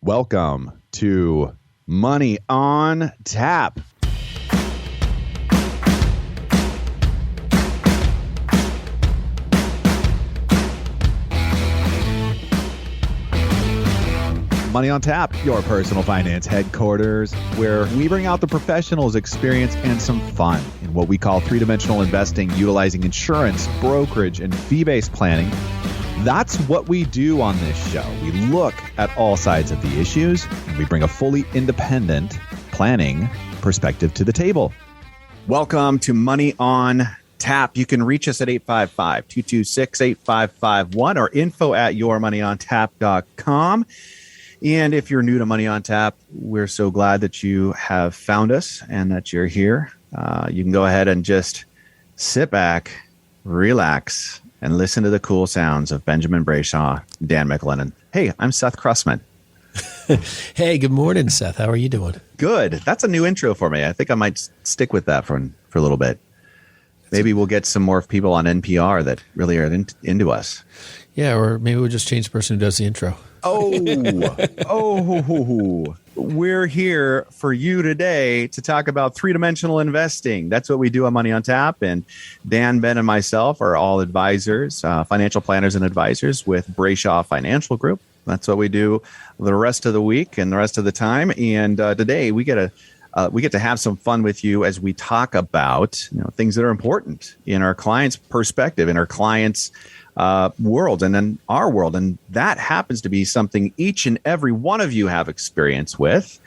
Welcome to Money on Tap. Money on Tap, your personal finance headquarters, where we bring out the professionals' experience and some fun in what we call three-dimensional investing, utilizing insurance, brokerage, and fee-based planning. That's what we do on this show. We look at all sides of the issues, and we bring a fully independent planning perspective to the table. Welcome to Money on Tap. You can reach us at 855-226-8551 or info@yourmoneyontap.com. And if you're new to Money on Tap, we're so glad that you have found us and that you're here. You can go ahead and just sit back, relax, and listen to the cool sounds of Benjamin Brayshaw, Dan McLennan. Hey, I'm Seth Krussman. Hey, good morning, Seth. How are you doing? Good. That's a new intro for me. I think I might stick with that for a little bit. Maybe we'll get some more people on NPR that really are into us. Yeah, or maybe we'll just change the person who does the intro. We're here for you today to talk about three-dimensional investing. That's what we do on Money on Tap. And Dan, Ben, and myself are all advisors, financial planners and advisors with Brayshaw Financial Group. That's what we do the rest of the week and the rest of the time. And today we get to have some fun with you as we talk about things that are important in our clients' perspective, in our clients' world, and then our world. And that happens to be something each and every one of you have experience with,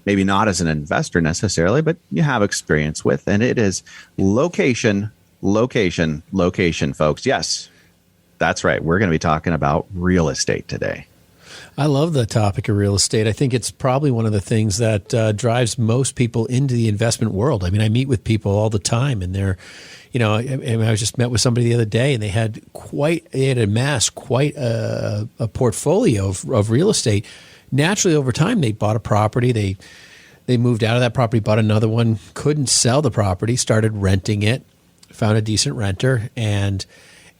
maybe not as an investor necessarily, but you have experience with, and it is location, location, location, folks. Yes, that's right. We're going to be talking about real estate today. I love the topic of real estate. I think it's probably one of the things that drives most people into the investment world. I mean, I meet with people all the time, and they're, I was just met with somebody the other day, and they had amassed quite a portfolio of real estate. Naturally, over time, they bought a property. They moved out of that property, bought another one, couldn't sell the property, started renting it, found a decent renter, and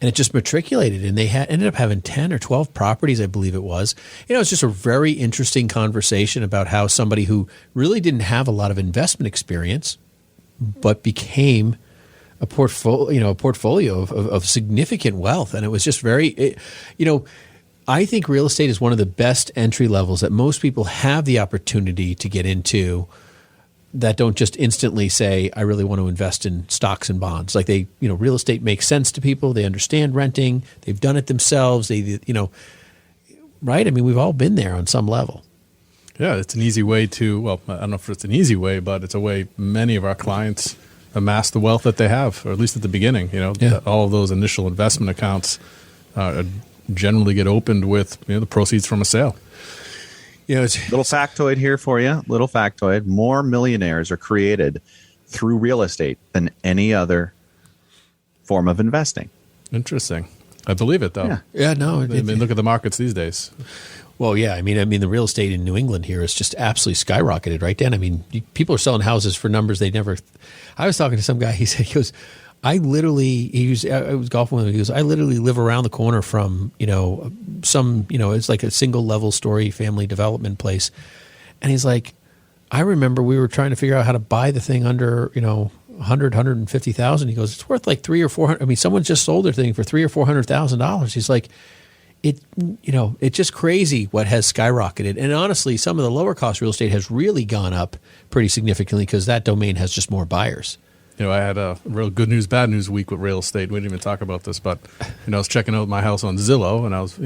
it just matriculated, and they ended up having 10 or 12 properties, I believe it was. It's just a very interesting conversation about how somebody who really didn't have a lot of investment experience, but became a portfolio of significant wealth. And it was just I think real estate is one of the best entry levels that most people have the opportunity to get into, that don't just instantly say, I really want to invest in stocks and bonds. Like real estate makes sense to people. They understand renting. They've done it themselves. Right? I mean, we've all been there on some level. Yeah, it's an easy way to, well, I don't know if it's an easy way, but it's a way many of our clients amass the wealth that they have, or at least at the beginning. All of those initial investment accounts generally get opened with the proceeds from a sale. It's little factoid here for you. Little factoid. More millionaires are created through real estate than any other form of investing. Interesting. I believe it, though. Yeah, no. I mean, look at the markets these days. Well, yeah. I mean, the real estate in New England here is just absolutely skyrocketed, right, Dan? I mean, people are selling houses for numbers they never. I was talking to some guy. He goes, I was golfing with him. He goes, I literally live around the corner from, it's like a single level story family development place. And he's like, I remember we were trying to figure out how to buy the thing under, 150,000. He goes, it's worth like $300,000 or $400,000. I mean, someone just sold their thing for $300,000 or $400,000. He's like, it's just crazy what has skyrocketed. And honestly, some of the lower cost real estate has really gone up pretty significantly because that domain has just more buyers. I had a real good news, bad news week with real estate. We didn't even talk about this, but I was checking out my house on Zillow, and I was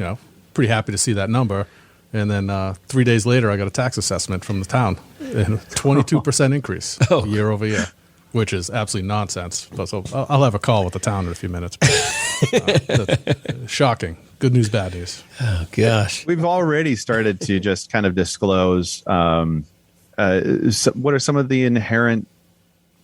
pretty happy to see that number. And then 3 days later, I got a tax assessment from the town, and a 22% increase year over year, which is absolutely nonsense. So I'll have a call with the town in a few minutes. Shocking. Good news, bad news. Oh gosh, we've already started to just kind of disclose what are some of the inherent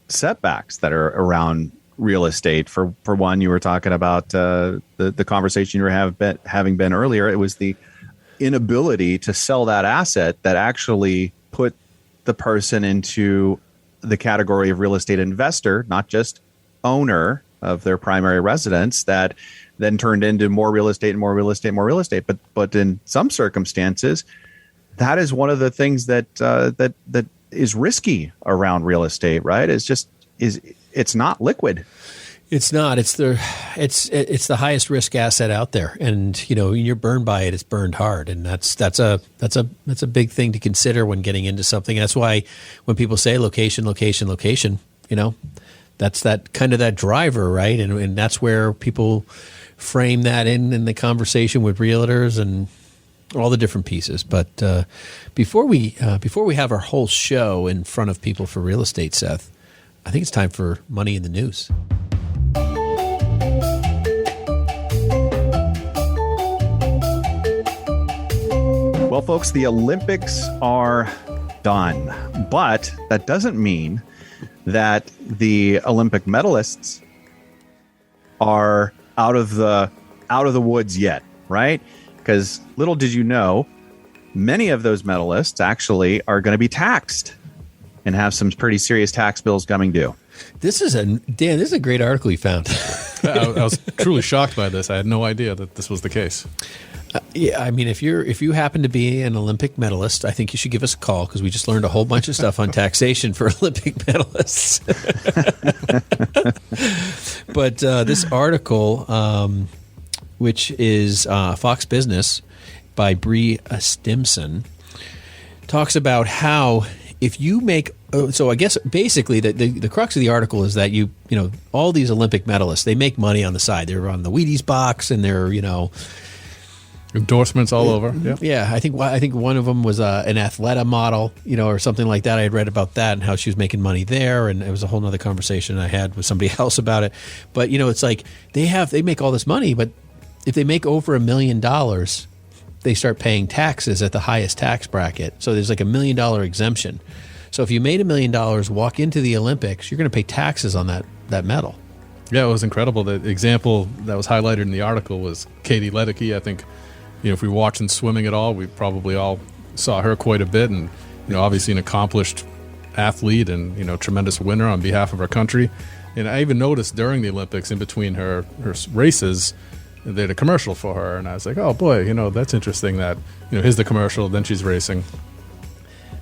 setbacks that are around real estate. For one, you were talking about the conversation you were having been earlier. It was the inability to sell that asset that actually put the person into the category of real estate investor, not just owner of their primary residence, that then turned into more real estate and more real estate, more real estate. But in some circumstances, that is one of the things that that is risky around real estate, right? It's not liquid. It's not. It's the highest risk asset out there, and when you're burned by it, it's burned hard, and that's a big thing to consider when getting into something. That's why when people say location, that's that kind of that driver, right? And that's where people frame that in the conversation with realtors and all the different pieces. But before we have our whole show in front of people for real estate, Seth, I think it's time for Money in the News. Well, folks, the Olympics are done, but that doesn't mean that the Olympic medalists are out of the woods yet, right? Because little did you know, many of those medalists actually are going to be taxed and have some pretty serious tax bills coming due. This is a great article you found. I was truly shocked by this. I had no idea that this was the case. Yeah, I mean, if you happen to be an Olympic medalist, I think you should give us a call because we just learned a whole bunch of stuff on taxation for Olympic medalists. But this article, which is Fox Business by Bree Stimson, talks about how if you make so I guess basically the crux of the article is that you all these Olympic medalists, they make money on the side. They're on the Wheaties box and they're endorsements all over. Yeah. I think one of them was an Athleta model, or something like that. I had read about that and how she was making money there, and it was a whole nother conversation I had with somebody else about it. But it's like they make all this money, but if they make over $1 million, they start paying taxes at the highest tax bracket. So there's like $1 million exemption. So if you made $1 million, walk into the Olympics, you're going to pay taxes on that medal. Yeah, it was incredible. The example that was highlighted in the article was Katie Ledecky. I think, if we were watching swimming at all, we probably all saw her quite a bit, and obviously an accomplished athlete and tremendous winner on behalf of her country. And I even noticed during the Olympics, in between her races, they had a commercial for her, and I was like, oh boy, that's interesting. That here's the commercial, then she's racing,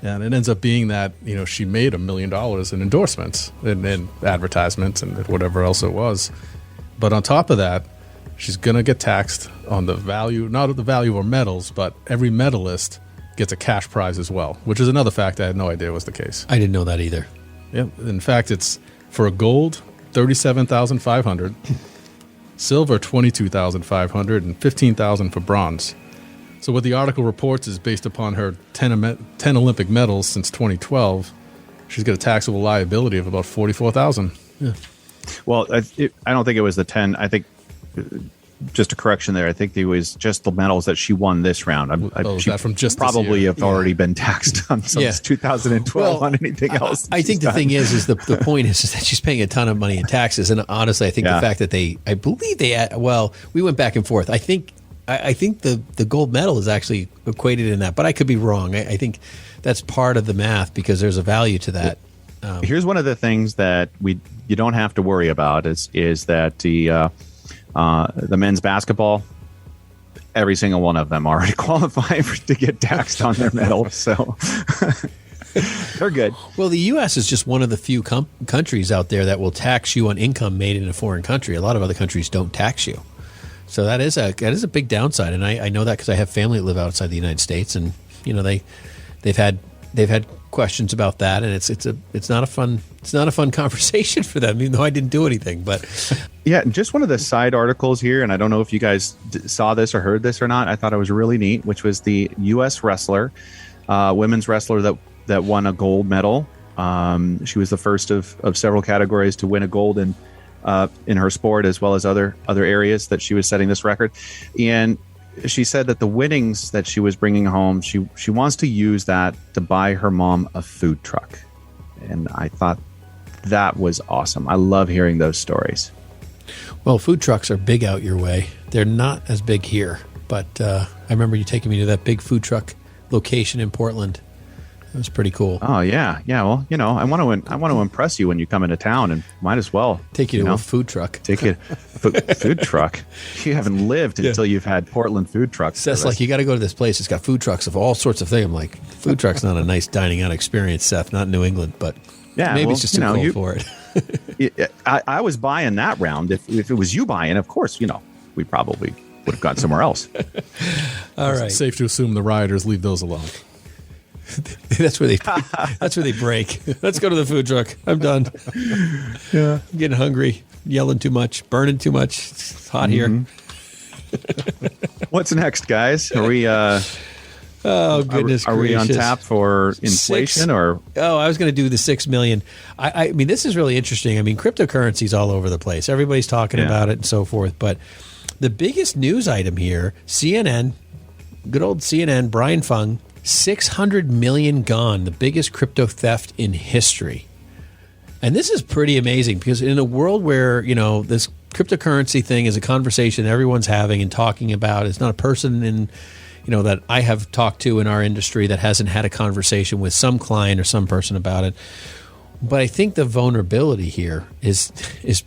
and it ends up being that she made $1 million in endorsements and advertisements and whatever else it was. But on top of that, she's going to get taxed on the value, not of the value of her medals, but every medalist gets a cash prize as well, which is another fact I had no idea was the case. I didn't know that either. Yeah, in fact, it's for a gold, $37,500, silver, $22,500, and $15,000 for bronze. So what the article reports is based upon her 10 Olympic medals since 2012, she's got a taxable liability of about $44,000. Yeah. Well, I don't think it was the 10. I think, just a correction there, I think it was just the medals that she won this round. Is that from just probably have already been taxed on since 2012 on anything else. I think the thing is the point is that she's paying a ton of money in taxes. And honestly, I think the fact that I believe we went back and forth. I think the gold medal is actually equated in that, but I could be wrong. I think that's part of the math because there's a value to that. Here's one of the things that you don't have to worry about is that the men's basketball, every single one of them already qualify to get taxed on their medal, so they're good. Well, the U.S. is just one of the few countries out there that will tax you on income made in a foreign country. A lot of other countries don't tax you. So that is a big downside, and I know that because I have family that live outside the United States, and they've had questions about that, and it's not a fun conversation for them, even though I didn't do anything. But yeah, just one of the side articles here, and I don't know if you guys saw this or heard this or not. I thought it was really neat, which was the U.S. wrestler, women's wrestler that won a gold medal. She was the first of several categories to win a gold in her sport, as well as other areas that she was setting this record. And she said that the winnings that she was bringing home, she wants to use that to buy her mom a food truck. And I thought that was awesome. I love hearing those stories. Well, food trucks are big out your way. They're not as big here, but I remember you taking me to that big food truck location in Portland. It was pretty cool. Oh yeah. Well, I want to impress you when you come into town, and might as well Take you to a food truck. Take you food truck. You haven't lived until you've had Portland food trucks. Seth's like, you got to go to this place. It's got food trucks of all sorts of things. I'm like, food truck's not a nice dining out experience, Seth. Not in New England, but maybe it's just too cold for it. I was buying that round. If it was you buying, of course, we probably would have gone somewhere else. All right. It's safe to assume the rioters leave those alone. That's where they break. Let's go to the food truck. I'm done. Yeah, I'm getting hungry. Yelling too much. Burning too much. It's hot here. What's next, guys? Are we? Oh goodness! Are we on tap for inflation or? Oh, I was going to do the 6 million. I mean, this is really interesting. I mean, cryptocurrency's all over the place. Everybody's talking about it and so forth. But the biggest news item here: CNN, good old CNN, Brian Fung. 600 million gone, the biggest crypto theft in history. And this is pretty amazing because in a world where, this cryptocurrency thing is a conversation everyone's having and talking about, it's not a person in, that I have talked to in our industry that hasn't had a conversation with some client or some person about it. But I think the vulnerability here is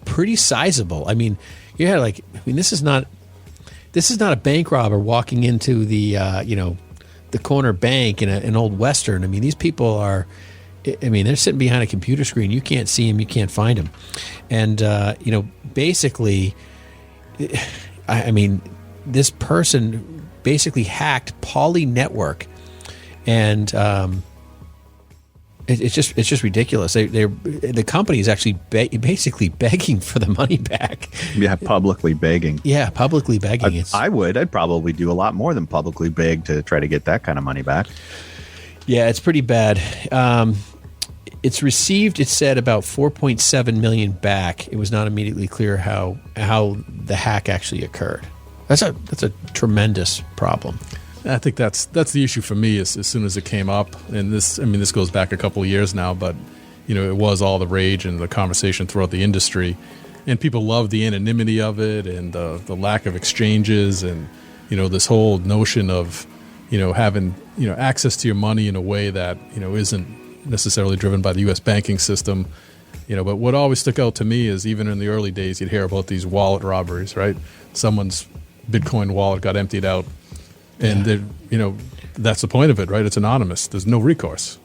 pretty sizable. I mean, this is not a bank robber walking into the, the corner bank in an old Western. I mean, these people are, they're sitting behind a computer screen. You can't see them. You can't find them. And, basically, this person basically hacked Poly Network. And it's just ridiculous. The company is actually basically begging for the money back. Yeah, publicly begging. Yeah, publicly begging. I'd probably do a lot more than publicly beg to try to get that kind of money back. Yeah, it's pretty bad. It's received, it said, about 4.7 million back. It was not immediately clear how the hack actually occurred. That's a tremendous problem. I think that's the issue for me as soon as it came up. And this goes back a couple of years now, but, it was all the rage and the conversation throughout the industry. And people love the anonymity of it and the lack of exchanges and, this whole notion of, having, access to your money in a way that, isn't necessarily driven by the U.S. banking system. But what always stuck out to me is even in the early days, you'd hear about these wallet robberies, right? Someone's Bitcoin wallet got emptied out. And that's the point of it, right? It's anonymous. There's no recourse,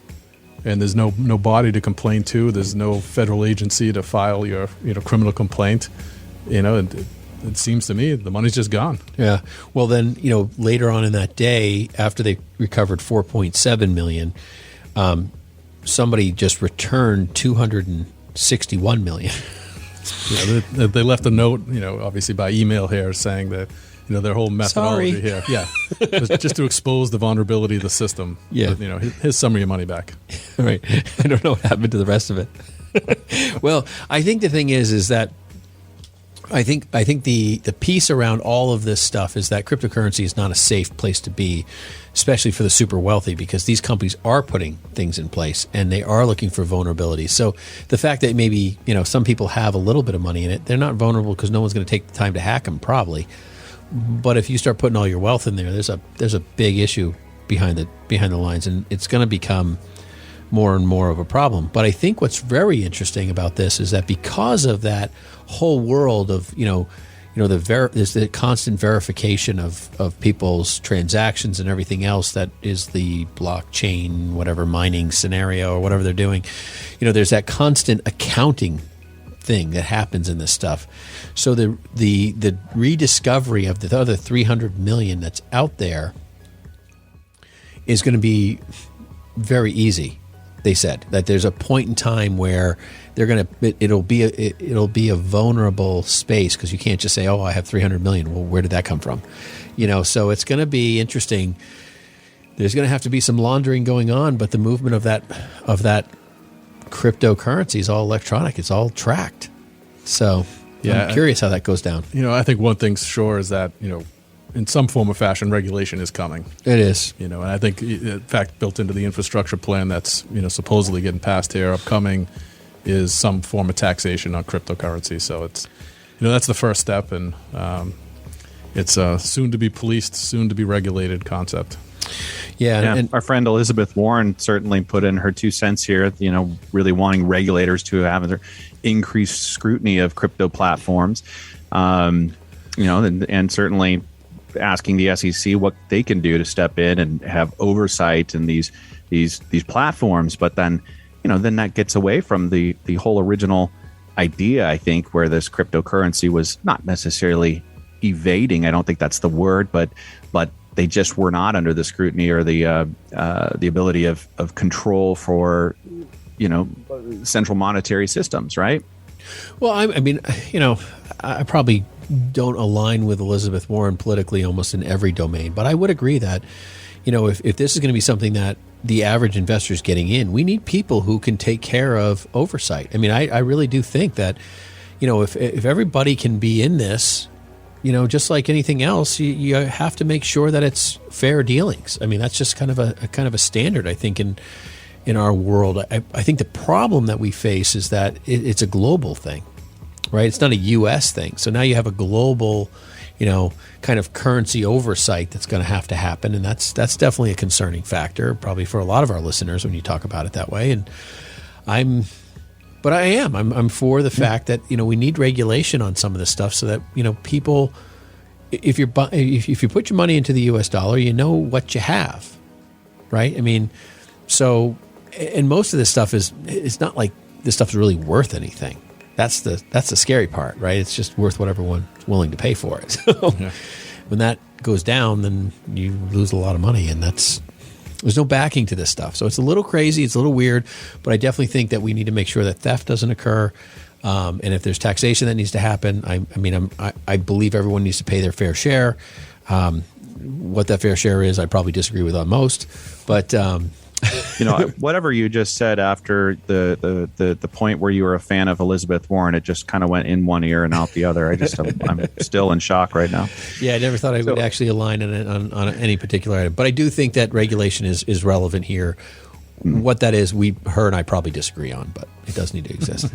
and there's no body to complain to. There's no federal agency to file your criminal complaint. And it seems to me the money's just gone. Yeah. Well, then later on in that day, after they recovered 4.7 million, somebody just returned 261 million. Yeah, they left a note, obviously by email here, saying that. Their whole methodology here. Yeah. Just to expose the vulnerability of the system. Yeah. But, here's some of your money back. Right. I don't know what happened to the rest of it. Well, I think the thing is that I think the piece around all of this stuff is that cryptocurrency is not a safe place to be, especially for the super wealthy, because these companies are putting things in place and they are looking for vulnerability. So the fact that maybe, some people have a little bit of money in it, they're not vulnerable because no one's going to take the time to hack them, probably. But if you start putting all your wealth in there, there's a big issue behind the lines, and it's going to become more and more of a problem. But I think what's very interesting about this is that because of that whole world of there's the constant verification of people's transactions and everything else that is the blockchain, whatever mining scenario or whatever they're doing, there's that constant accounting thing that happens in this stuff. So the rediscovery of the other 300 million that's out there is going to be very easy. They said that there's a point in time where it'll be a vulnerable space because you can't just say, oh, I have 300 million. Well, where did that come from? So it's going to be interesting. There's going to have to be some laundering going on, but the movement of that cryptocurrency is all electronic. It's all tracked. So yeah, I'm curious how that goes down. I think one thing's sure is that, in some form or fashion, regulation is coming. It is. And I think, in fact, built into the infrastructure plan that's, supposedly getting passed here, upcoming, is some form of taxation on cryptocurrency. So it's, that's the first step. And it's a soon to be policed, soon to be regulated concept. Yeah, And our friend Elizabeth Warren certainly put in her 2 cents here, really wanting regulators to have increased scrutiny of crypto platforms, and certainly asking the SEC what they can do to step in and have oversight in these platforms. But then, then that gets away from the whole original idea, I think, where this cryptocurrency was not necessarily evading. I don't think that's the word, but they just were not under the scrutiny or the ability of control for, central monetary systems, right? Well, I probably don't align with Elizabeth Warren politically almost in every domain, but I would agree that, if this is going to be something that the average investor is getting in, we need people who can take care of oversight. I mean, I really do think that, if everybody can be in this, just like anything else, you have to make sure that it's fair dealings. I mean, that's just kind of a standard, I think, in our world. I think the problem that we face is that it's a global thing, right? It's not a U.S. thing. So now you have a global, kind of currency oversight that's going to have to happen, and that's definitely a concerning factor, probably for a lot of our listeners when you talk about it that way. And I'm for the fact that we need regulation on some of this stuff so that people, if you put your money into the U.S. dollar, you know what you have, right? I mean, so, and most of this stuff it's not like this stuff is really worth anything. That's the scary part, right? It's just worth what everyone's willing to pay for it. So when that goes down, then you lose a lot of money, and there's no backing to this stuff. So it's a little crazy. It's a little weird, but I definitely think that we need to make sure that theft doesn't occur. And if there's taxation that needs to happen, I believe everyone needs to pay their fair share. What that fair share is, I probably disagree with on most, but whatever you just said after the point where you were a fan of Elizabeth Warren, it just kind of went in one ear and out the other. I'm still in shock right now. Yeah, I never thought I would actually align on any particular item, but I do think that regulation is relevant here. What that is, her and I probably disagree on, but it does need to exist.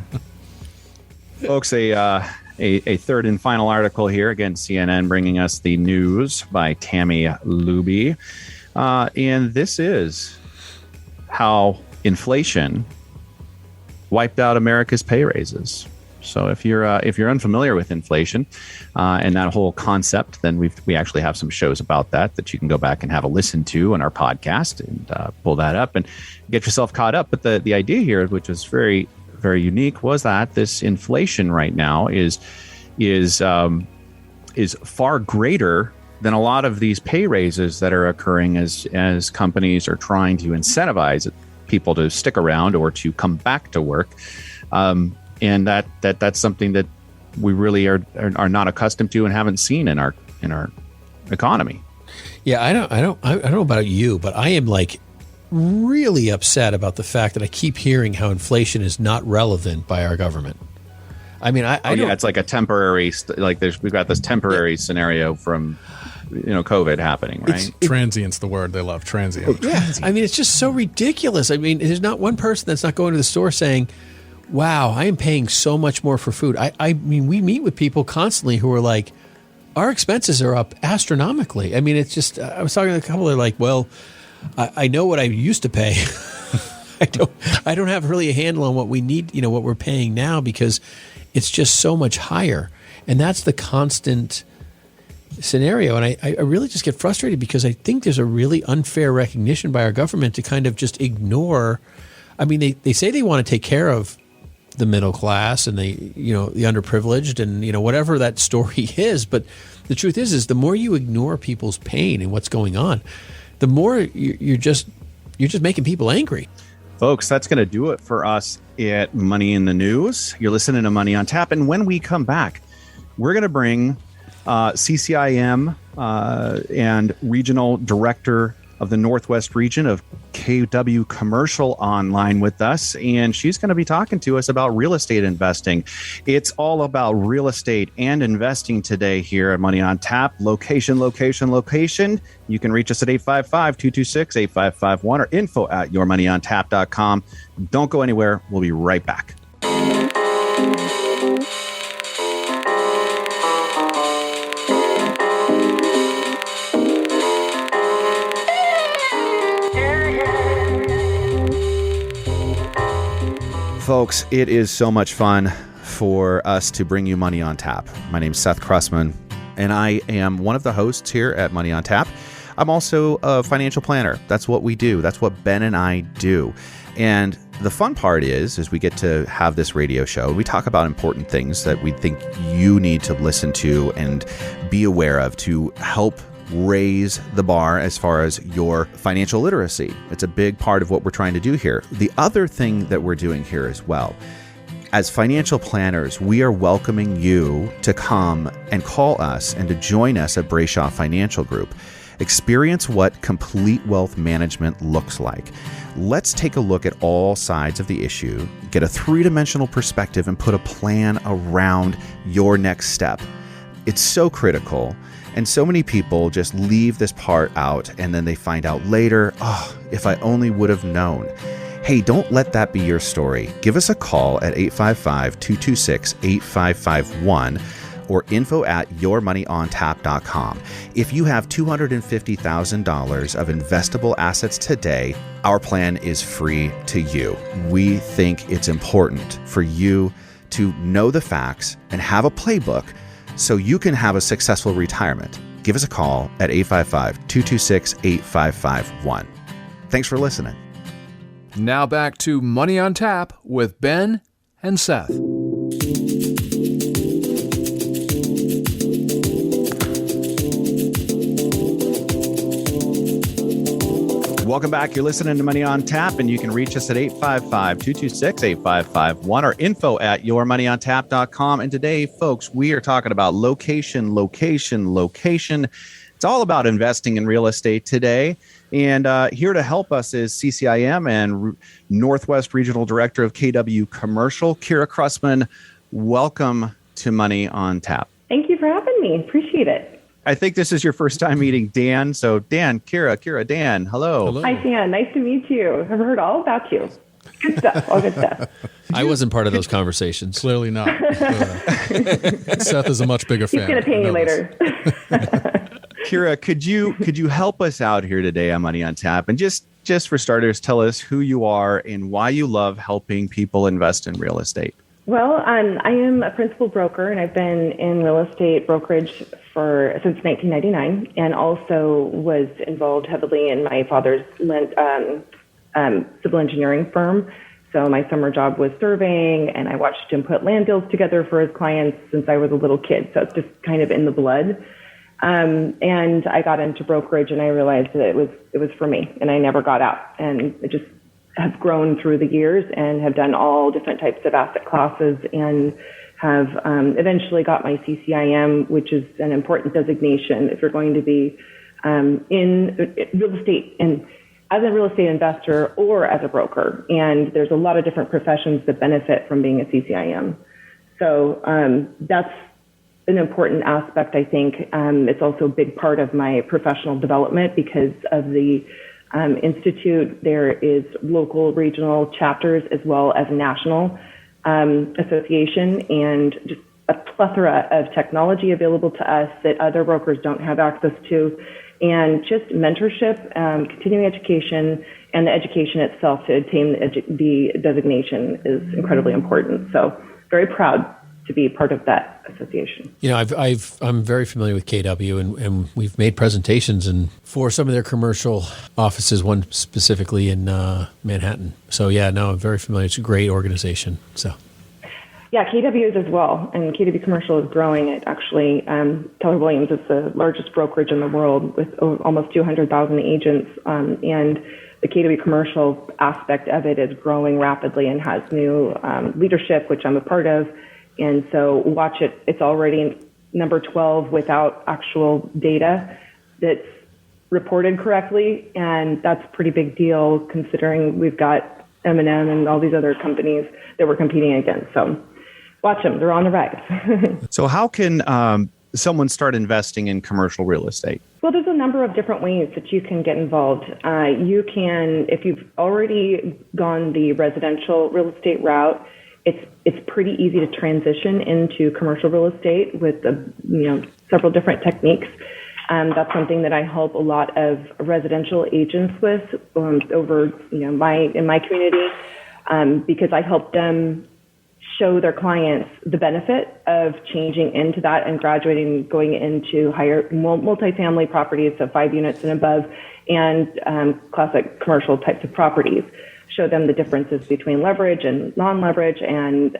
Folks, a third and final article here. Again, CNN bringing us the news by Tammy Luby, and this is how inflation wiped out America's pay raises. So if you're unfamiliar with inflation and that whole concept, then we actually have some shows about that you can go back and have a listen to in our podcast and pull that up and get yourself caught up. But the idea here, which is very, very unique, was that this inflation right now is far greater than a lot of these pay raises that are occurring as companies are trying to incentivize people to stick around or to come back to work. And that's something that we really are not accustomed to and haven't seen in our economy. Yeah, I don't know about you, but I am like really upset about the fact that I keep hearing how inflation is not relevant by our government. I mean, it's like a temporary, we've got this temporary scenario from, COVID happening, right? Transient's the word they love, transient. Yeah, I mean, it's just so ridiculous. I mean, there's not one person that's not going to the store saying, wow, I am paying so much more for food. I mean, we meet with people constantly who are like, our expenses are up astronomically. I mean, it's just, I was talking to a couple that are like, well, I know what I used to pay. I don't have really a handle on what we need, what we're paying now, because it's just so much higher. And that's the constant scenario. And I really just get frustrated because I think there's a really unfair recognition by our government to kind of just ignore. I mean, they say they want to take care of the middle class and the underprivileged and, whatever that story is. But the truth is the more you ignore people's pain and what's going on, the more you're just making people angry. Folks, that's going to do it for us at Money in the News. You're listening to Money on Tap. And when we come back, we're going to bring CCIM and Regional Director of the Northwest Region of KW Commercial online with us. And she's going to be talking to us about real estate investing. It's all about real estate and investing today here at Money on Tap. Location. You can reach us at 855-226-8551 or info@yourmoneyontap.com. Don't go anywhere. We'll be right back. Folks, it is so much fun for us to bring you Money on Tap. My name's Seth Krussman, and I am one of the hosts here at Money on Tap. I'm also a financial planner. That's what we do. That's what Ben and I do. And the fun part is we get to have this radio show. We talk about important things that we think you need to listen to and be aware of to help raise the bar as far as your financial literacy. It's a big part of what we're trying to do here. The other thing that we're doing here as well, as financial planners, we are welcoming you to come and call us and to join us at Brayshaw Financial Group. Experience what complete wealth management looks like. Let's take a look at all sides of the issue, get a three-dimensional perspective, and put a plan around your next step. It's so critical. And so many people just leave this part out and then they find out later, oh, if I only would have known. Hey, don't let that be your story. Give us a call at 855-226-8551 or info@yourmoneyontap.com. If you have $250,000 of investable assets today, our plan is free to you. We think it's important for you to know the facts and have a playbook so you can have a successful retirement. Give us a call at 855-226-8551. Thanks for listening. Now back to Money on Tap with Ben and Seth. Welcome back. You're listening to Money on Tap, and you can reach us at 855-226-8551 or info@yourmoneyontap.com. And today, folks, we are talking about location. It's all about investing in real estate today. And here to help us is CCIM and Northwest Regional Director of KW Commercial, Kirra Krussman. Welcome to Money on Tap. Thank you for having me. Appreciate it. I think this is your first time meeting Dan. So Dan, Kirra, Dan, hello. Hi, Dan. Nice to meet you. I've heard all about you. Good stuff. All good stuff. I wasn't part of those conversations. Clearly not. Seth is a much bigger fan. He's going to pay me later. Kirra, could you help us out here today on Money on Tap? And just for starters, tell us who you are and why you love helping people invest in real estate. Well, I am a principal broker, and I've been in real estate brokerage since 1999, and also was involved heavily in my father's civil engineering firm. So my summer job was surveying, and I watched him put land deals together for his clients since I was a little kid. So it's just kind of in the blood. And I got into brokerage, and I realized that it was for me, and I never got out. And it just have grown through the years and have done all different types of asset classes, and have eventually got my CCIM, which is an important designation if you're going to be in real estate and as a real estate investor or as a broker. And there's a lot of different professions that benefit from being a CCIM. So that's an important aspect, I think. It's also a big part of my professional development because of the Institute. There is local, regional chapters as well as a national association, and just a plethora of technology available to us that other brokers don't have access to, and just mentorship, continuing education, and the education itself to attain the designation is incredibly important. So very proud to be part of that association. You know, I'm very familiar with KW, and we've made presentations for some of their commercial offices, one specifically in Manhattan. So yeah, no, I'm very familiar. It's a great organization. So. Yeah, KW is as well, and KW Commercial is growing. It actually, Keller Williams is the largest brokerage in the world with almost 200,000 agents, and the KW Commercial aspect of it is growing rapidly and has new leadership, which I'm a part of. And so watch it. It's already number 12 without actual data that's reported correctly. And that's a pretty big deal considering we've got M&M and all these other companies that we're competing against. So watch them. They're on the rise. So how can someone start investing in commercial real estate? Well, there's a number of different ways that you can get involved. You can, if you've already gone the residential real estate route, it's pretty easy to transition into commercial real estate with several different techniques. That's something that I help a lot of residential agents with over in my community. because I help them show their clients the benefit of changing into that and graduating, going into higher multifamily properties, so 5 units and above, and classic commercial types of properties. Show them the differences between leverage and non-leverage, and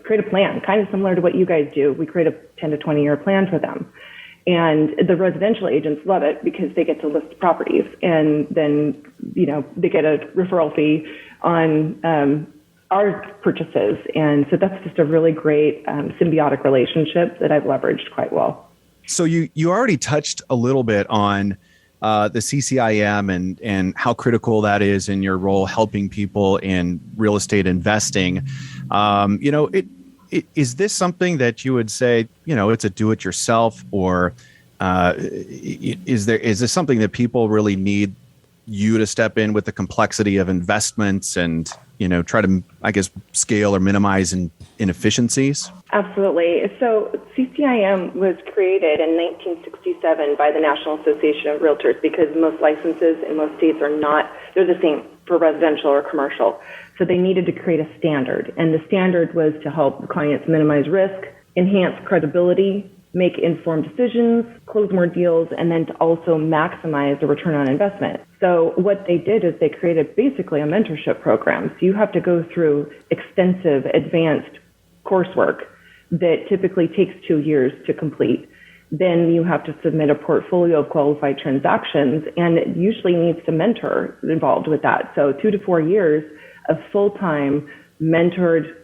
create a plan, kind of similar to what you guys do. We create a 10 to 20 year plan for them. And the residential agents love it because they get to list properties, and then, they get a referral fee on our purchases. And so that's just a really great symbiotic relationship that I've leveraged quite well. So you already touched a little bit on the CCIM and how critical that is in your role helping people in real estate investing. Is this something that you would say, it's a do-it-yourself, or is this something that people really need you to step in with the complexity of investments and, try to, I guess, scale or minimize inefficiencies? Absolutely. So CCIM was created in 1967 by the National Association of Realtors because most licenses in most states they're the same for residential or commercial. So they needed to create a standard. And the standard was to help clients minimize risk, enhance credibility, make informed decisions, close more deals, and then to also maximize the return on investment. So what they did is they created basically a mentorship program. So you have to go through extensive advanced coursework that typically takes 2 years to complete. Then you have to submit a portfolio of qualified transactions, and it usually needs a mentor involved with that. So 2 to 4 years of full-time mentored,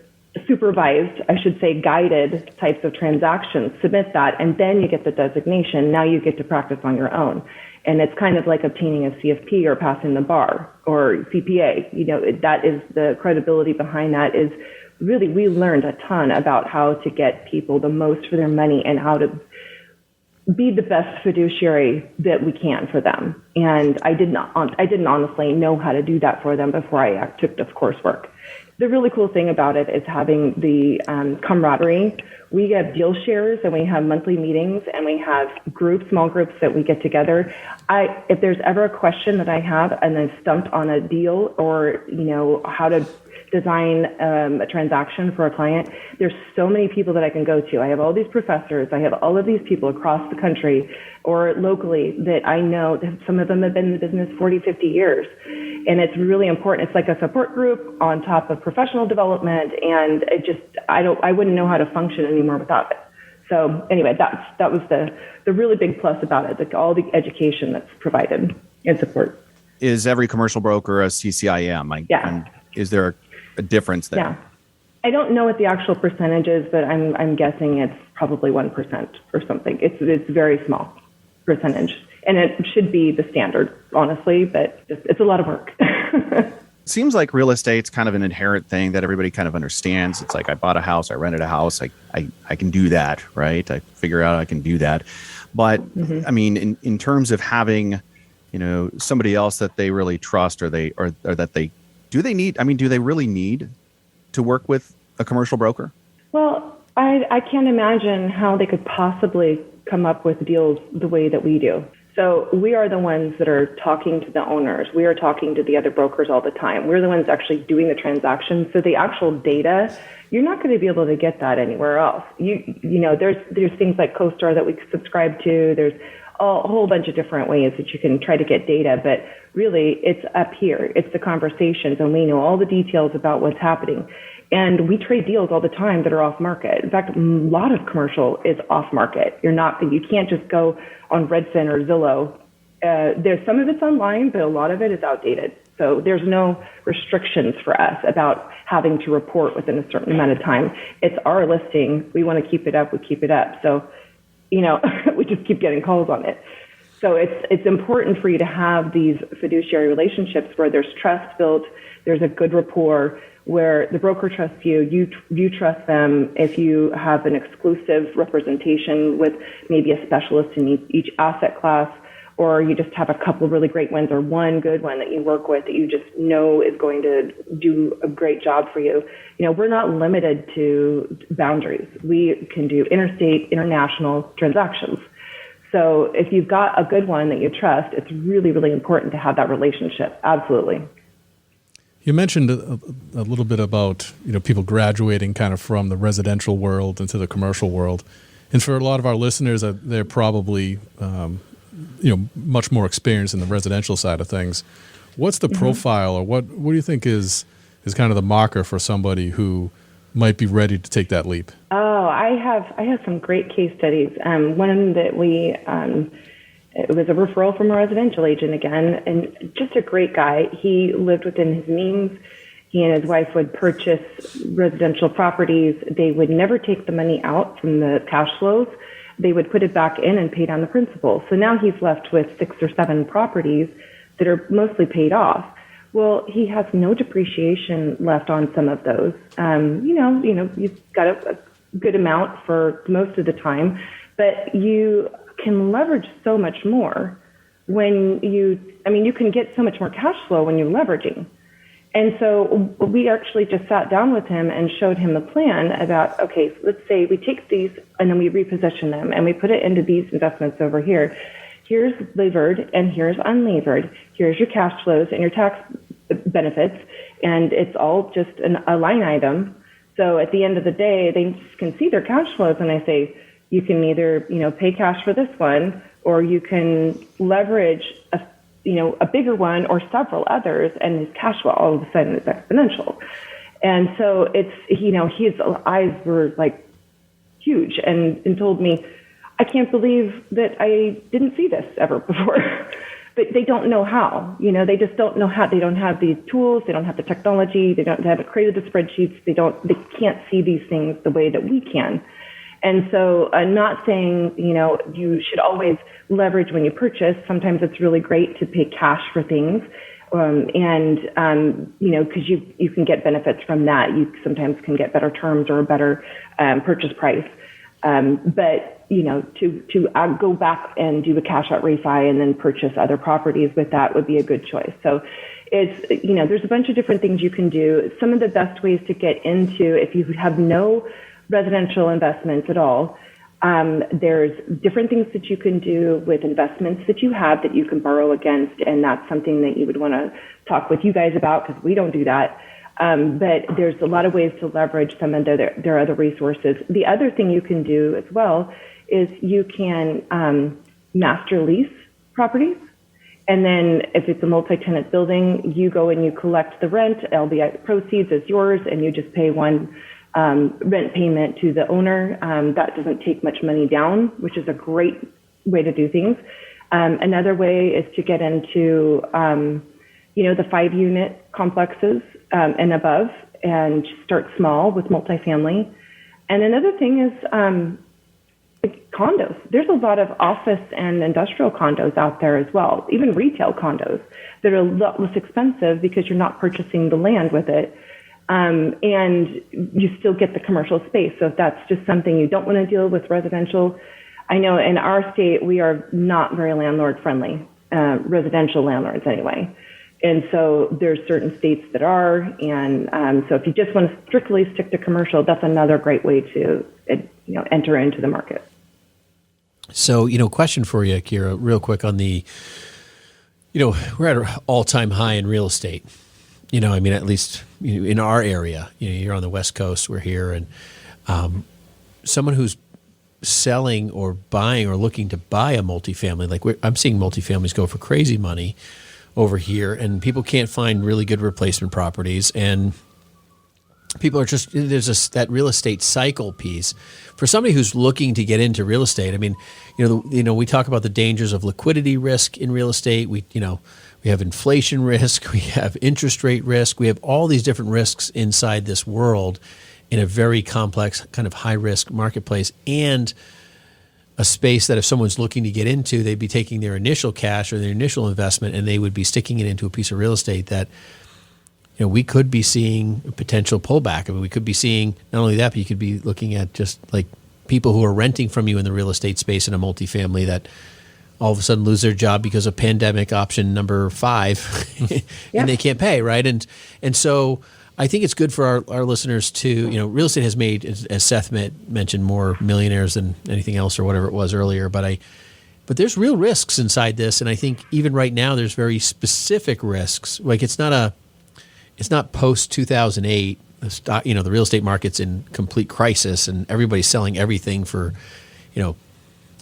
supervised, I should say guided types of transactions, submit that, and then you get the designation. Now you get to practice on your own. And it's kind of like obtaining a CFP or passing the bar or CPA. That is the credibility behind that. Is really, we learned a ton about how to get people the most for their money and how to be the best fiduciary that we can for them. And I didn't honestly know how to do that for them before I took this coursework. The really cool thing about it is having the camaraderie. We have deal shares, and we have monthly meetings, and we have small groups that we get together. If there's ever a question that I have and I'm stumped on a deal or, how to design a transaction for a client, there's so many people that I can go to. I have all these professors. I have all of these people across the country or locally that I know that some of them have been in the business 40, 50 years. And it's really important. It's like a support group on top of professional development. And I wouldn't know how to function anymore without it. So anyway, that was the really big plus about it, all the education that's provided and support. Is every commercial broker a CCIM? Yeah. And is there a difference there? Yeah. I don't know what the actual percentage is, but I'm guessing it's probably 1% or something. It's very small percentage. And it should be the standard, honestly, but it's a lot of work. Seems like real estate's kind of an inherent thing that everybody kind of understands. It's like I bought a house, I rented a house, I can do that, right? I figure out I can do that. But I mean, in terms of having, somebody else that they really trust or that they do they really need to work with a commercial broker? Well, I can't imagine how they could possibly come up with deals the way that we do. So we are the ones that are talking to the owners. We are talking to the other brokers all the time. We're the ones actually doing the transactions. So the actual data, you're not going to be able to get that anywhere else. There's things like CoStar that we subscribe to. There's a whole bunch of different ways that you can try to get data, but really it's up here. It's the conversations, and we know all the details about what's happening. And we trade deals all the time that are off market. In fact, a lot of commercial is off market. You can't just go on Redfin or Zillow. There's some of it's online, but a lot of it is outdated. So there's no restrictions for us about having to report within a certain amount of time. It's our listing. We want to keep it up. We keep it up. So, we just keep getting calls on it. So it's important for you to have these fiduciary relationships where there's trust built, there's a good rapport, where the broker trusts you, you trust them. If you have an exclusive representation with maybe a specialist in each asset class, or you just have a couple really great ones or one good one that you work with that you just know is going to do a great job for you. We're not limited to boundaries. We can do interstate, international transactions. So if you've got a good one that you trust, it's really, really important to have that relationship. Absolutely. You mentioned a little bit about people graduating kind of from the residential world into the commercial world, and for a lot of our listeners, they're probably much more experienced in the residential side of things. What's the profile, or what do you think is kind of the marker for somebody who might be ready to take that leap? Oh, I have some great case studies. One that it was a referral from a residential agent again, and just a great guy. He lived within his means. He and his wife would purchase residential properties. They would never take the money out from the cash flows. They would put it back in and pay down the principal. So now he's left with 6 or 7 properties that are mostly paid off. Well, he has no depreciation left on some of those. You've got a good amount for most of the time, but you can leverage so much more when you can get so much more cash flow when you're leveraging. And so we actually just sat down with him and showed him a plan about, okay, let's say we take these and then we reposition them and we put it into these investments over here. Here's levered and here's unlevered. Here's your cash flows and your tax benefits. And it's all just a line item. So at the end of the day, they can see their cash flows, and I say, you can either, pay cash for this one, or you can leverage a bigger one or several others, and his cash flow all of a sudden is exponential. And so it's, his eyes were like huge and told me, I can't believe that I didn't see this ever before. But they don't know how, they just don't know how. They don't have the tools. They don't have the technology. They haven't created the spreadsheets. They can't see these things the way that we can. And so I'm not saying, you should always leverage when you purchase. Sometimes it's really great to pay cash for things. Because you can get benefits from that. You sometimes can get better terms or a better purchase price. But to go back and do a cash out refi and then purchase other properties with that would be a good choice. So it's, there's a bunch of different things you can do. Some of the best ways to get into, if you have no residential investments at all, there's different things that you can do with investments that you have that you can borrow against, and that's something that you would want to talk with you guys about, because we don't do that. But there's a lot of ways to leverage some of their other resources. The other thing you can do as well is you can master lease properties. And then if it's a multi-tenant building, you go and you collect the rent. LBI proceeds is yours, and you just pay one rent payment to the owner. That doesn't take much money down, which is a great way to do things. Another way is to get into, the 5-unit complexes and above, and start small with multifamily. And another thing is condos. There's a lot of office and industrial condos out there as well, even retail condos that are a lot less expensive because you're not purchasing the land with it. And you still get the commercial space. So if that's just something you don't want to deal with residential, I know in our state, we are not very landlord friendly, residential landlords anyway. And so there's certain states that are. And so if you just want to strictly stick to commercial, that's another great way to enter into the market. So, question for you, Kirra, real quick on the, we're at an all-time high in real estate. At least in our area, you're on the West Coast, we're here, and someone who's selling or buying or looking to buy a multifamily, I'm seeing multifamilies go for crazy money over here, and people can't find really good replacement properties, and people are just, there's that real estate cycle piece. For somebody who's looking to get into real estate, we talk about the dangers of liquidity risk in real estate. We have inflation risk, we have interest rate risk, we have all these different risks inside this world in a very complex kind of high risk marketplace, and a space that if someone's looking to get into, they'd be taking their initial cash or their initial investment and they would be sticking it into a piece of real estate that, we could be seeing a potential pullback. We could be seeing not only that, but you could be looking at just like people who are renting from you in the real estate space in a multifamily that all of a sudden lose their job because of pandemic option number 5 and they can't pay, right? And so I think it's good for our listeners to, real estate has made, as Seth mentioned, more millionaires than anything else or whatever it was earlier. But there's real risks inside this. And I think even right now there's very specific risks. Like it's not it's not post 2008. The stock, the real estate market's in complete crisis, and everybody's selling everything for,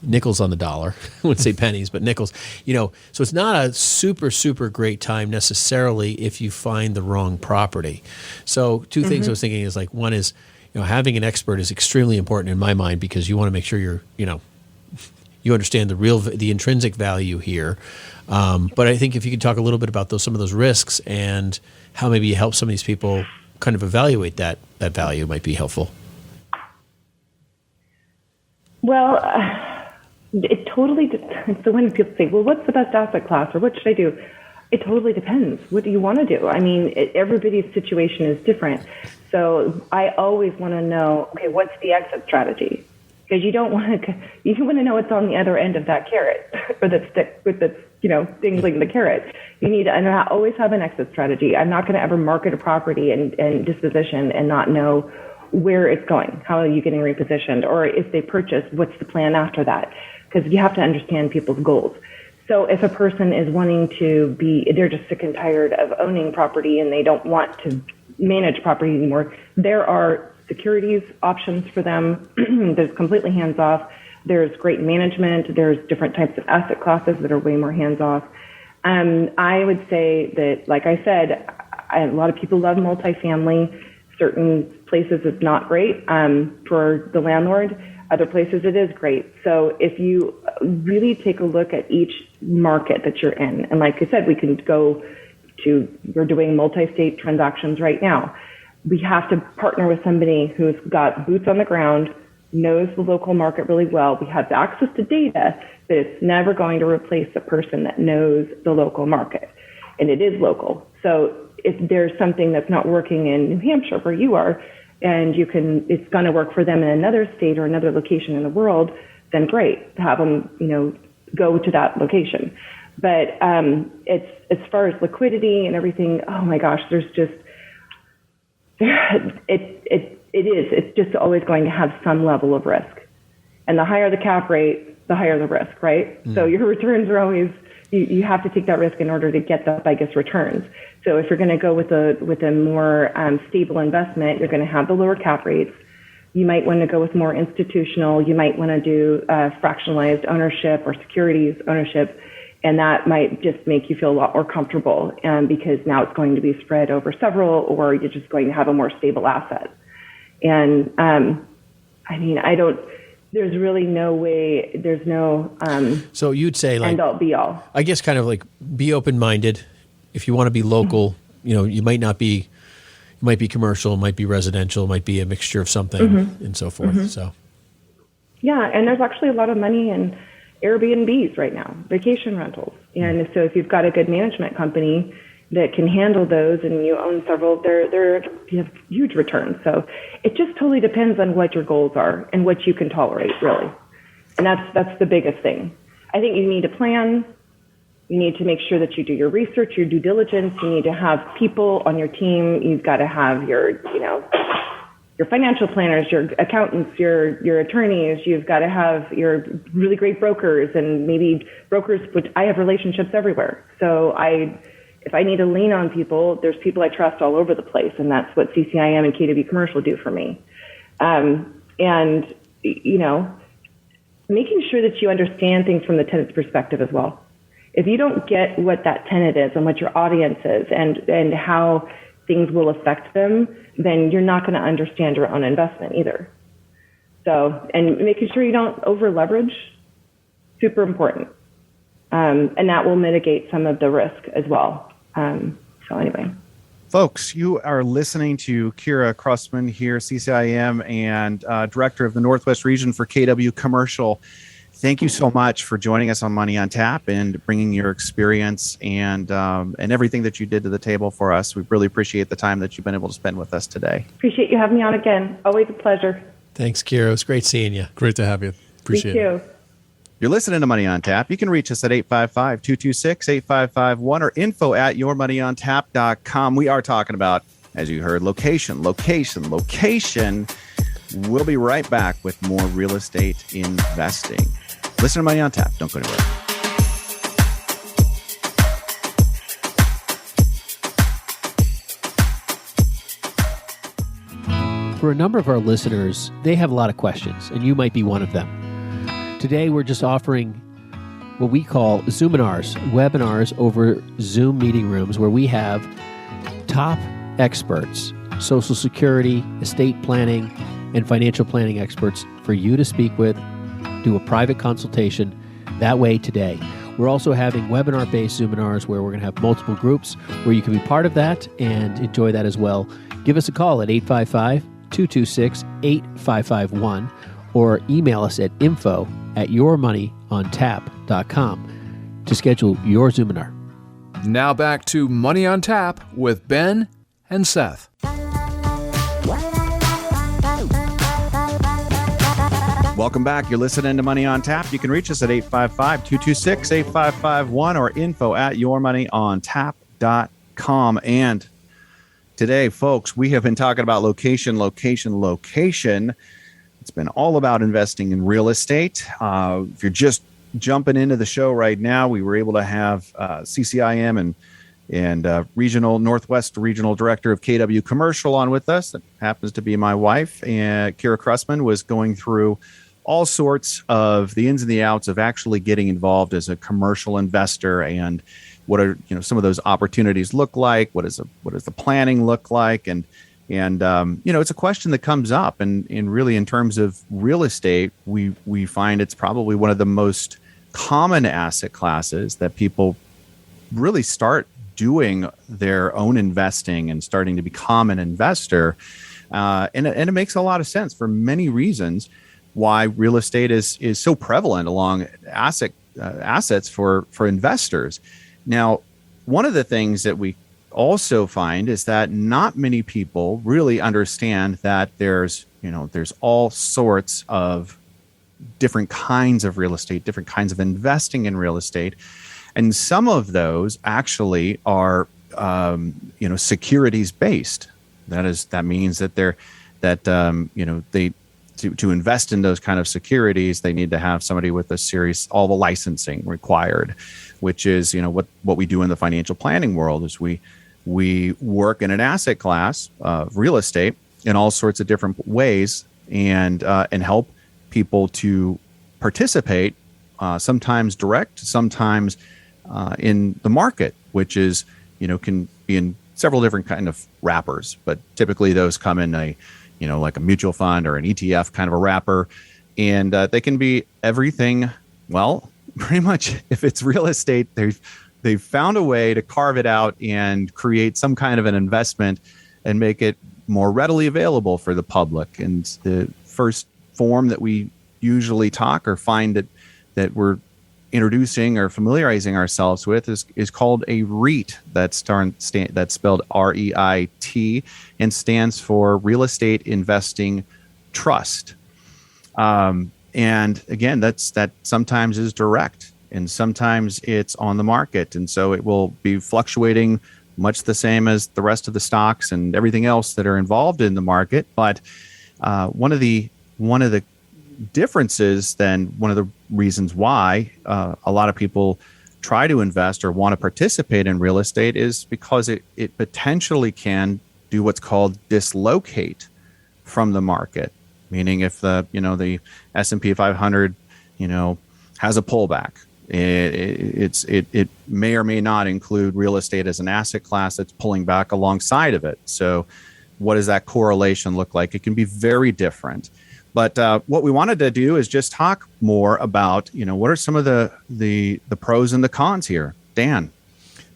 nickels on the dollar. I wouldn't say pennies, but nickels. So it's not a super, super great time necessarily if you find the wrong property. So two things I was thinking is like, one is, having an expert is extremely important in my mind, because you want to make sure you understand the intrinsic value here. But I think if you could talk a little bit about some of those risks and how maybe you help some of these people kind of evaluate that value might be helpful. Well, it totally depends. So when people say, well, what's the best asset class, or what should I do? It totally depends. What do you want to do? I mean, everybody's situation is different. So I always want to know, okay, what's the exit strategy? Because you want to know what's on the other end of that carrot, or that stick with that's dangling the carrot. You need to always have an exit strategy. I'm not going to ever market a property and disposition and not know where it's going. How are you getting repositioned? Or if they purchase, what's the plan after that? Because you have to understand people's goals. So if a person is wanting to they're just sick and tired of owning property and they don't want to manage property anymore, there are securities options for them. There's completely hands-off. There's great management. There's different types of asset classes that are way more hands-off. I would say that, like I said, a lot of people love multifamily. Certain places it's not great for the landlord. Other places it is great. So if you really take a look at each market that you're in, and like I said, we're doing multi-state transactions right now. We have to partner with somebody who's got boots on the ground, knows the local market really well. We have access to data, but it's never going to replace the person that knows the local market. And it is local. So if there's something that's not working in New Hampshire where you are, and it's going to work for them in another state or another location in the world, then great, to have them, go to that location. But it's as far as liquidity and everything, oh my gosh, there's just it's just always going to have some level of risk. And the higher the cap rate, the higher the risk, right? So your returns are always, you have to take that risk in order to get the biggest returns. So if you're going to go with a more stable investment, you're going to have the lower cap rates. You might want to go with more institutional. You might want to do fractionalized ownership or securities ownership. And that might just make you feel a lot more comfortable because now it's going to be spread over several, or you're just going to have a more stable asset. And there's really no way, there's no so you'd say like end all be all. I guess kind of like be open-minded. If you want to be local, you might not be, it might be commercial, it might be residential, it might be a mixture of something and so forth. So yeah, and there's actually a lot of money in Airbnbs right now, vacation rentals. And so if you've got a good management company that can handle those and you own several, you have huge returns. So it just totally depends on what your goals are and what you can tolerate, really. And that's the biggest thing. I think you need a plan. You need to make sure that you do your research, your due diligence. You need to have people on your team. You've got to have your financial planners, your accountants, your attorneys. You've got to have your really great brokers, and maybe brokers, which I have relationships everywhere. So if I need to lean on people, there's people I trust all over the place, and that's what CCIM and KW Commercial do for me. Making sure that you understand things from the tenant's perspective as well. If you don't get what that tenant is and what your audience is and how things will affect them, then you're not going to understand your own investment either. So, and making sure you don't over leverage, super important. And that will mitigate some of the risk as well. So anyway. Folks, you are listening to Kirra Krussman here, CCIM and Director of the Northwest Region for KW Commercial. Thank you so much for joining us on Money on Tap and bringing your experience and everything that you did to the table for us. We really appreciate the time that you've been able to spend with us today. Appreciate you having me on again. Always a pleasure. Thanks, Kirra. It was great seeing you. Great to have you. Appreciate it. Me too. You're listening to Money on Tap. You can reach us at 855-226-8551 or info@yourmoneyontap.com. We are talking about, as you heard, location. We'll be right back with more real estate investing. Listen to Money on Tap. Don't go anywhere. For a number of our listeners, they have a lot of questions, and you might be one of them. Today, we're just offering what we call Zoominars, webinars over Zoom meeting rooms where we have top experts, Social Security, estate planning, and financial planning experts for you to speak with, do a private consultation that way today. We're also having webinar-based Zoominars where we're going to have multiple groups where you can be part of that and enjoy that as well. Give us a call at 855-226-8551 or email us at info@yourmoneyontap.com to schedule your Zoominar. Now back to Money on Tap with Ben and Seth. Welcome back. You're listening to Money on Tap. You can reach us at 855-226-8551 or info@yourmoneyontap.com. And today, folks, we have been talking about location. It's been all about investing in real estate. If you're just jumping into the show right now, we were able to have CCIM and Northwest Regional Director of KW Commercial on with us. That happens to be my wife. And Kirra Krussman was going through all sorts of the ins and the outs of actually getting involved as a commercial investor, and what are some of those opportunities look like. What does the planning look like? And it's a question that comes up, and really in terms of real estate, we find it's probably one of the most common asset classes that people really start doing their own investing and starting to become an investor. And it makes a lot of sense for many reasons why real estate is so prevalent along assets for investors. Now, one of the things that we also find is that not many people really understand that there's all sorts of different kinds of real estate, different kinds of investing in real estate. And some of those actually are, securities based. That means that to invest in those kind of securities, they need to have somebody with all the licensing required, which is, what we do in the financial planning world is we work in an asset class of real estate in all sorts of different ways and help people to participate, sometimes direct, sometimes in the market, which is, can be in several different kind of wrappers, but typically those come in like a mutual fund or an ETF kind of a wrapper. And they can be everything. Well, pretty much if it's real estate, they've found a way to carve it out and create some kind of an investment and make it more readily available for the public. And the first form that we usually talk or find that we're introducing or familiarizing ourselves with is called a REIT. That's spelled REIT and stands for Real Estate Investing Trust. And again, that sometimes is direct and sometimes it's on the market. And so it will be fluctuating much the same as the rest of the stocks and everything else that are involved in the market. But one of the differences, then one of the reasons why a lot of people try to invest or want to participate in real estate is because it potentially can do what's called dislocate from the market. Meaning if the S&P 500 has a pullback, it may or may not include real estate as an asset class that's pulling back alongside of it. So what does that correlation look like? It can be very different. But what we wanted to do is just talk more about, what are some of the pros and the cons here. Dan.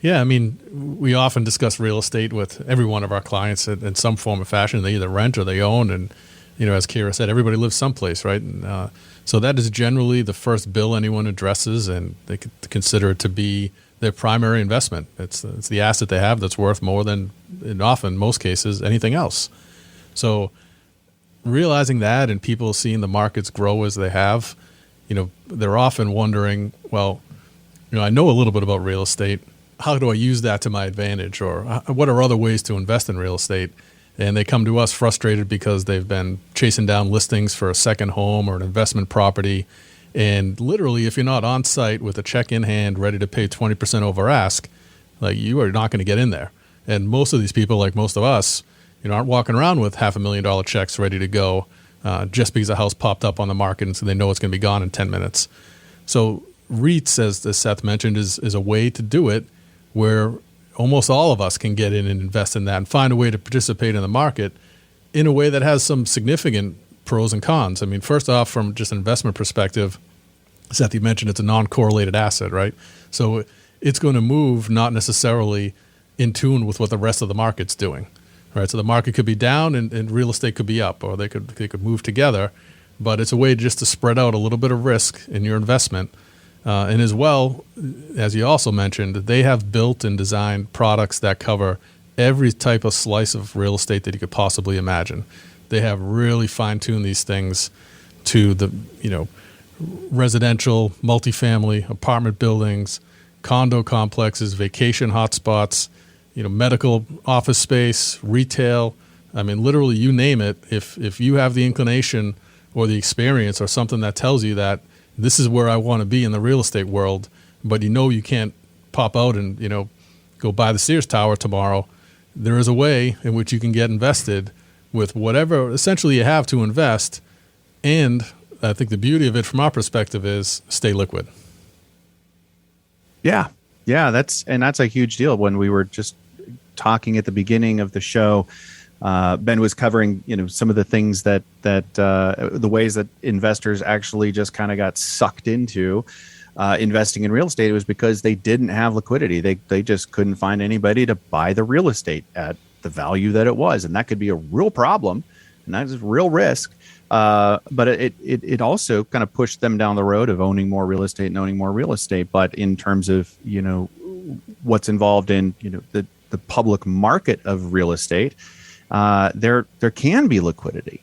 Yeah, I mean, we often discuss real estate with every one of our clients in some form or fashion. They either rent or they own. And, as Kirra said, everybody lives someplace, right? And, so that is generally the first bill anyone addresses, and they could consider it to be their primary investment. It's the asset they have that's worth more than, in often, most cases, anything else. So realizing that and people seeing the markets grow as they have, they're often wondering, well, I know a little bit about real estate. How do I use that to my advantage? Or what are other ways to invest in real estate? And they come to us frustrated because they've been chasing down listings for a second home or an investment property. And literally, if you're not on site with a check in hand, ready to pay 20% over ask, like you are not going to get in there. And most of these people, like most of us, aren't walking around with $500,000 checks ready to go just because a house popped up on the market and so they know it's going to be gone in 10 minutes. So REITs, as Seth mentioned, is a way to do it where almost all of us can get in and invest in that and find a way to participate in the market in a way that has some significant pros and cons. I mean, first off, from just an investment perspective, Seth, you mentioned it's a non-correlated asset, right? So it's going to move not necessarily in tune with what the rest of the market's doing, right? So the market could be down and real estate could be up, or they could move together. But it's a way just to spread out a little bit of risk in your investment. And as well, as you also mentioned, they have built and designed products that cover every type of slice of real estate that you could possibly imagine. They have really fine-tuned these things to the, residential, multifamily, apartment buildings, condo complexes, vacation hotspots, medical office space, retail. I mean, literally, you name it. If you have the inclination or the experience or something that tells you that this is where I want to be in the real estate world, but you can't pop out and, go buy the Sears Tower tomorrow, there is a way in which you can get invested with whatever essentially you have to invest. And I think the beauty of it from our perspective is stay liquid. Yeah. Yeah. That's a huge deal. When we were just talking at the beginning of the show, Ben was covering, some of the things that the ways that investors actually just kind of got sucked into investing in real estate. It was because they didn't have liquidity. They just couldn't find anybody to buy the real estate at the value that it was, and that could be a real problem, and that is real risk. But it also kind of pushed them down the road of owning more real estate and owning more real estate. But in terms of what's involved in the public market of real estate. There can be liquidity.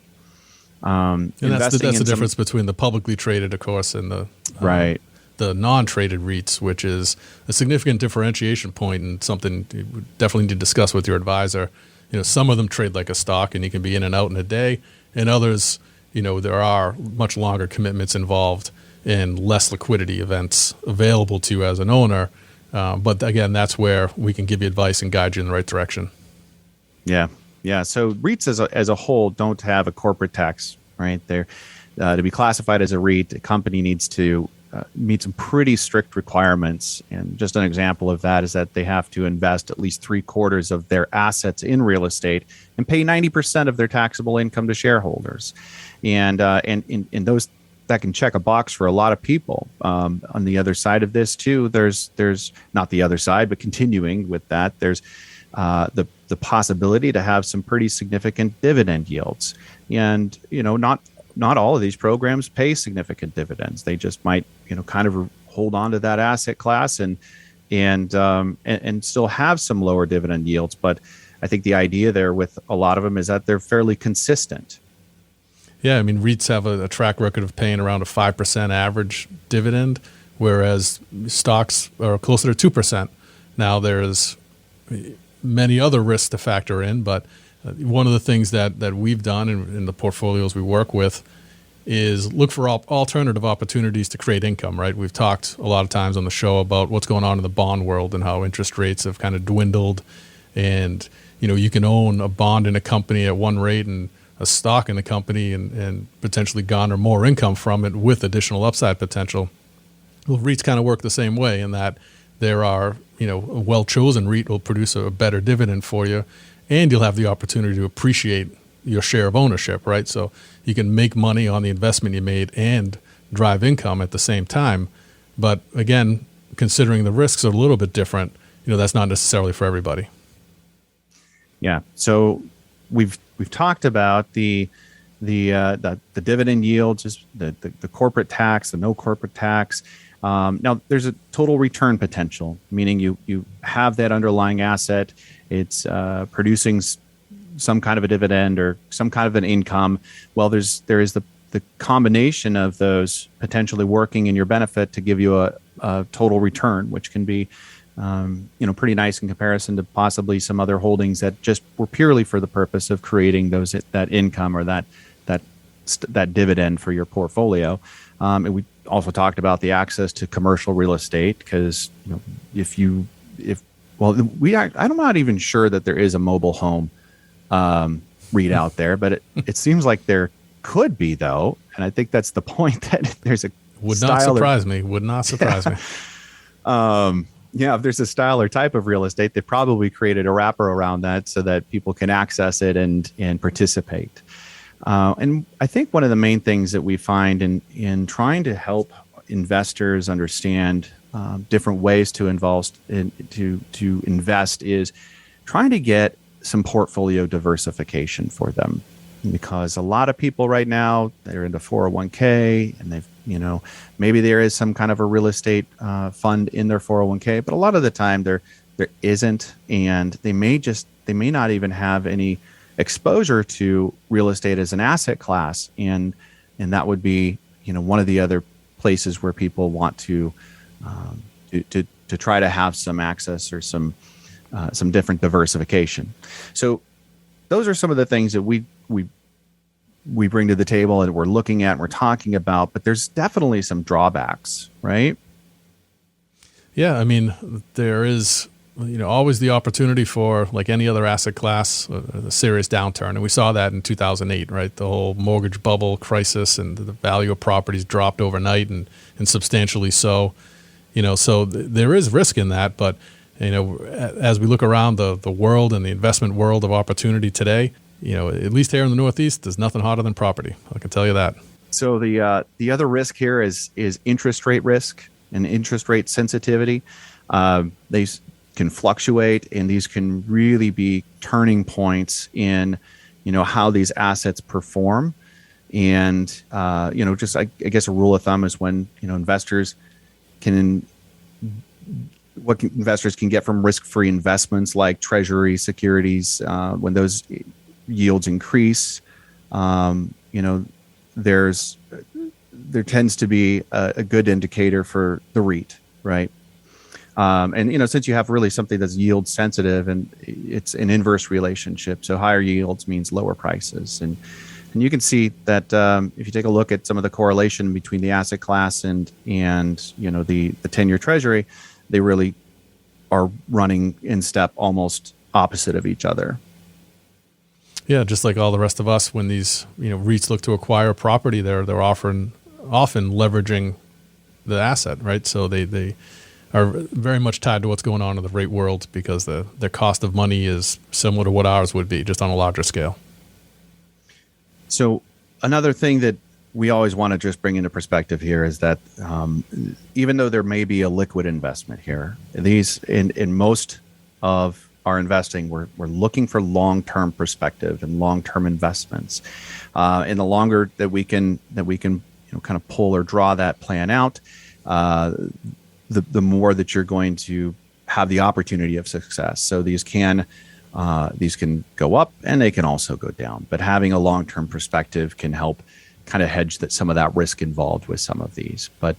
And that's the difference between the publicly traded, of course, and the non-traded REITs, which is a significant differentiation point and something you would definitely need to discuss with your advisor. Some of them trade like a stock, and you can be in and out in a day, and others, there are much longer commitments involved and less liquidity events available to you as an owner. But again, that's where we can give you advice and guide you in the right direction. Yeah. Yeah. So REITs as a whole don't have a corporate tax, right? They're to be classified as a REIT, a company needs to meet some pretty strict requirements. And just an example of that is that they have to invest at least 3/4 of their assets in real estate and pay 90% of their taxable income to shareholders. And in those, that can check a box for a lot of people. On the other side of this too, there's not the other side, but continuing with that, there's the possibility to have some pretty significant dividend yields. And not all of these programs pay significant dividends. They just might kind of hold on to that asset class and still have some lower dividend yields. But I think the idea there with a lot of them is that they're fairly consistent. Yeah, I mean, REITs have a track record of paying around a 5% average dividend, whereas stocks are closer to 2%. Now, there's many other risks to factor in, but one of the things that we've done in the portfolios we work with is look for alternative opportunities to create income, right? We've talked a lot of times on the show about what's going on in the bond world and how interest rates have kind of dwindled. And, you can own a bond in a company at one rate and a stock in the company and potentially garner more income from it with additional upside potential. Well, REITs kind of work the same way in that there are, a well-chosen REIT will produce a better dividend for you, and you'll have the opportunity to appreciate your share of ownership, right? So you can make money on the investment you made and drive income at the same time. But again, considering the risks are a little bit different, that's not necessarily for everybody. Yeah. So we've talked about the dividend yields, the corporate tax, the no corporate tax. Now, there's a total return potential, meaning you have that underlying asset. It's producing some kind of a dividend or some kind of an income. Well, there is the combination of those potentially working in your benefit to give you a total return, which can be pretty nice in comparison to possibly some other holdings that just were purely for the purpose of creating that income or that dividend for your portfolio. And we also talked about the access to commercial real estate because I'm not even sure that there is a mobile home read out there, but it seems like there could be, though. And I think that's the point, that there's a Would not surprise me. Would not surprise me. If there's a style or type of real estate, they probably created a wrapper around that so that people can access it and participate. And I think one of the main things that we find in trying to help investors understand different ways to invest is trying to get some portfolio diversification for them, because a lot of people right now, they're into 401k, and they've, maybe there is some kind of a real estate fund in their 401k, but a lot of the time there isn't, and they may not even have any exposure to real estate as an asset class, and that would be one of the other places where people want to try to have some access or some different diversification. So those are some of the things that we bring to the table and we're looking at and we're talking about, but there's definitely some drawbacks, right? Yeah, I mean, there is always the opportunity for, like any other asset class, a serious downturn. And we saw that in 2008, right? The whole mortgage bubble crisis, and the value of properties dropped overnight and substantially so. So there is risk in that. But, as we look around the world and the investment world of opportunity today, at least here in the Northeast, there's nothing hotter than property. I can tell you that. So the other risk here is interest rate risk and interest rate sensitivity. They can fluctuate, and these can really be turning points in, how these assets perform. And, just I guess a rule of thumb is when, investors can get from risk-free investments like treasury securities, when those yields increase, there tends to be a good indicator for the REIT, right? And since you have really something that's yield sensitive, and it's an inverse relationship, so higher yields means lower prices, and you can see that if you take a look at some of the correlation between the asset class and the 10-year treasury, they really are running in step, almost opposite of each other. Yeah, just like all the rest of us, when these REITs look to acquire property, they're often leveraging the asset, right? So they are very much tied to what's going on in the rate world, because their cost of money is similar to what ours would be, just on a larger scale. So another thing that we always want to just bring into perspective here is that even though there may be a liquid investment here, these in most of our investing, we're looking for long-term perspective and long-term investments. And the longer that we can kind of pull or draw that plan out, the more that you're going to have the opportunity of success. So these can go up, and they can also go down. But having a long-term perspective can help kind of hedge some of that risk involved with some of these. But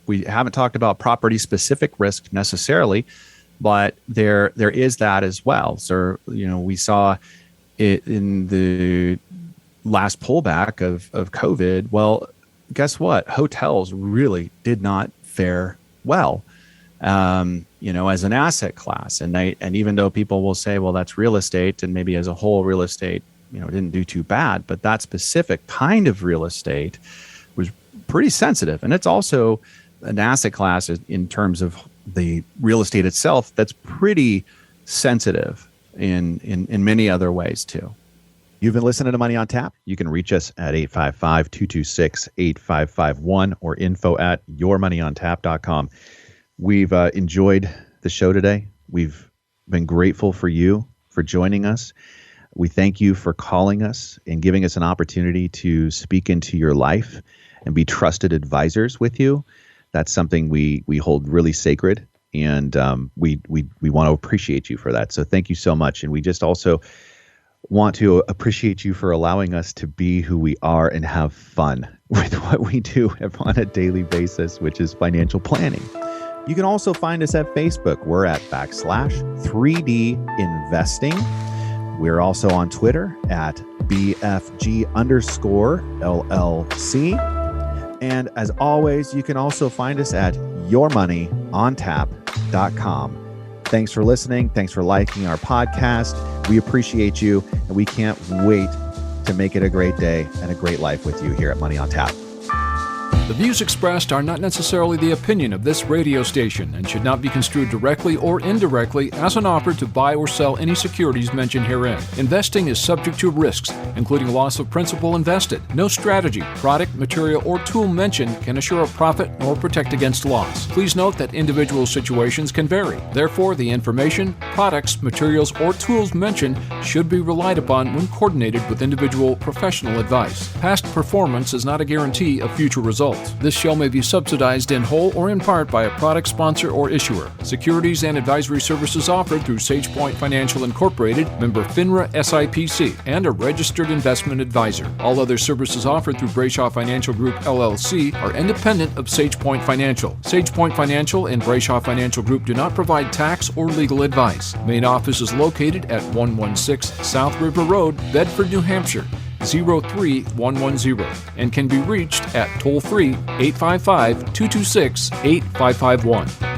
we haven't talked about property-specific risk necessarily, but there is that as well. So we saw it in the last pullback of COVID. Well, guess what? Hotels really did not fare well, as an asset class. And even though people will say, well, that's real estate, and maybe as a whole real estate, didn't do too bad, but that specific kind of real estate was pretty sensitive. And it's also an asset class in terms of the real estate itself that's pretty sensitive in many other ways too. You've been listening to Money on Tap. You can reach us at 855-226-8551 or info@yourmoneyontap.com. We've enjoyed the show today. We've been grateful for you for joining us. We thank you for calling us and giving us an opportunity to speak into your life and be trusted advisors with you. That's something we hold really sacred, and we want to appreciate you for that. So thank you so much. And we just also want to appreciate you for allowing us to be who we are and have fun with what we do on a daily basis, which is financial planning. You can also find us at Facebook. We're at /3D Investing. We're also on Twitter at BFG_LLC. And as always, you can also find us at yourmoneyontap.com. Thanks for listening. Thanks for liking our podcast. We appreciate you, and we can't wait to make it a great day and a great life with you here at Money on Tap. The views expressed are not necessarily the opinion of this radio station and should not be construed directly or indirectly as an offer to buy or sell any securities mentioned herein. Investing is subject to risks, including loss of principal invested. No strategy, product, material, or tool mentioned can assure a profit or protect against loss. Please note that individual situations can vary. Therefore, the information, products, materials, or tools mentioned should be relied upon when coordinated with individual professional advice. Past performance is not a guarantee of future results. This show may be subsidized in whole or in part by a product sponsor or issuer. Securities and advisory services offered through SagePoint Financial Incorporated, member FINRA SIPC, and a registered investment advisor. All other services offered through Brayshaw Financial Group LLC are independent of SagePoint Financial. SagePoint Financial and Brayshaw Financial Group do not provide tax or legal advice. Main office is located at 116 South River Road, Bedford, New Hampshire, 03110, and can be reached at toll-free 855-226-8551.